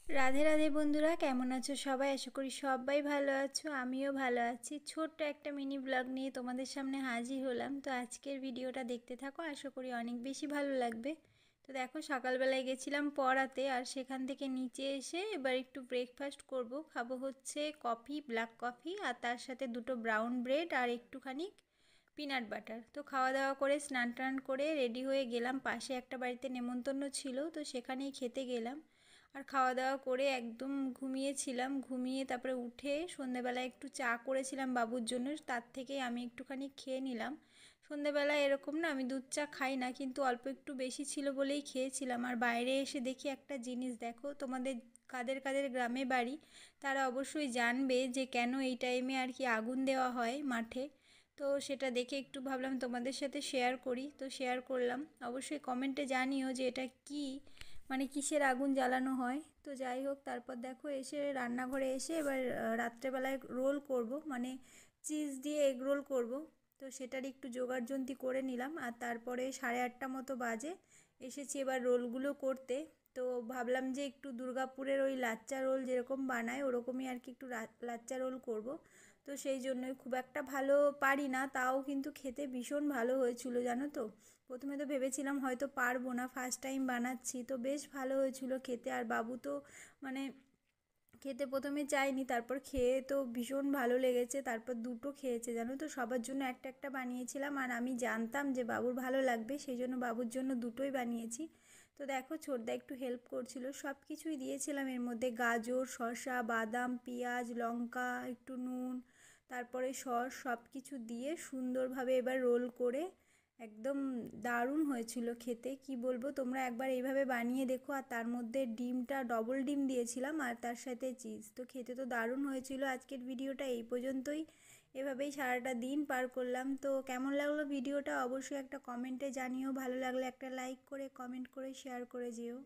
রাধে রাধে বন্ধুরা, কেমন আছো সবাই? আশা করি সবাই ভালো আছো, আমিও ভালো আছি। ছোট্ট একটা মিনি ব্লগ নিয়ে তোমাদের সামনে হাজির হলাম। তো আজকের ভিডিওটা দেখতে থাকো, আশা করি অনেক বেশি ভালো লাগবে। তো দেখো, সকালবেলায় গেছিলাম পড়াতে, আর সেখান থেকে নিচে এসে এবার একটু ব্রেকফাস্ট করব। খাবো হচ্ছে কফি, ব্ল্যাক কফি, আর তার সাথে দুটো ব্রাউন ব্রেড আর একটুখানি পিনাট বাটার। তো খাওয়া দাওয়া করে স্নান টান করে রেডি হয়ে গেলাম। পাশে একটা বাড়িতে নেমন্তন্ন ছিল, তো সেখানেই খেতে গেলাম। আর খাওয়া দাওয়া করে একদম ঘুমিয়েছিলাম। ঘুমিয়ে তারপরে উঠে সন্ধেবেলায় একটু চা করেছিলাম বাবুর জন্য, তার থেকেই আমি একটুখানি খেয়ে নিলাম। সন্ধেবেলায় এরকম না, আমি দুধ চা খাই না, কিন্তু অল্প একটু বেশি ছিল বলেই খেয়েছিলাম। আর বাইরে এসে দেখি একটা জিনিস, দেখো তোমাদের কাদের কাদের গ্রামে বাড়ি তারা অবশ্যই জানবে যে কেন এই টাইমে আর কি আগুন দেওয়া হয় মাঠে। তো সেটা দেখে একটু ভাবলাম তোমাদের সাথে শেয়ার করি, তো শেয়ার করলাম। অবশ্যই কমেন্টে জানিও যে এটা কি, মানে কিসের আগুন জ্বালানো হয়। তো যাই হোক, তারপর দেখো এসে রান্নাঘরে এসে এবার রাত্রেবেলায় রোল করব, মানে চিজ দিয়ে এগ রোল করব। তো সেটার একটু জোগাড়যন্তি করে নিলাম। আর তারপরে 8:30 মতো বাজে, এসেছি এবার রোলগুলো করতে। তো ভাবলাম যে একটু দুর্গাপুরের ওই লাচ্চা রোল যেরকম বানায় ওরকমই আর কি একটু লাচ্চা রোল করব। তো সেই জন্যই, খুব একটা ভালো পারি না, তাও কিন্তু খেতে ভীষণ ভালো হয়েছিল জানো তো। প্রথমে তো ভেবেছিলাম হয়তো পারবো না, ফার্স্ট টাইম বানাচ্ছি, তো বেশ ভালো হয়েছিল খেতে। আর বাবু তো মানে খেতে প্রথমে চায়নি, তারপর খেয়ে তো ভীষণ ভালো লেগেছে, তারপর দুটো খেয়েছে জানো তো। সবার জন্য একটা একটা বানিয়েছিলাম, আর আমি জানতাম যে বাবুর ভালো লাগবে, সেই জন্য বাবুর জন্য দুটোই বানিয়েছি। তো দেখো, ছোটদা একটু হেল্প করছিল, সব কিছুই দিয়েছিলাম এর মধ্যে, গাজর, শসা, বাদাম, পেঁয়াজ, লঙ্কা, একটু নুন, তারপরে সস, সব কিছু দিয়ে সুন্দরভাবে এবার রোল করে একদম দারুণ হয়েছিল খেতে। কি বলবো, তোমরা একবার এইভাবে বানিয়ে দেখো। আর তার মধ্যে ডিমটা ডবল ডিম দিয়েছিলাম, আর তার সাথে চিজ, তো খেতে তো দারুণ হয়েছিল। আজকের ভিডিওটা এই পর্যন্তই, এভাবেই সারাটা দিন পার করলাম। তো কেমন লাগলো ভিডিওটা অবশ্যই একটা কমেন্টে জানিও, ভালো লাগলে একটা লাইক করে কমেন্ট করে শেয়ার করে যেও।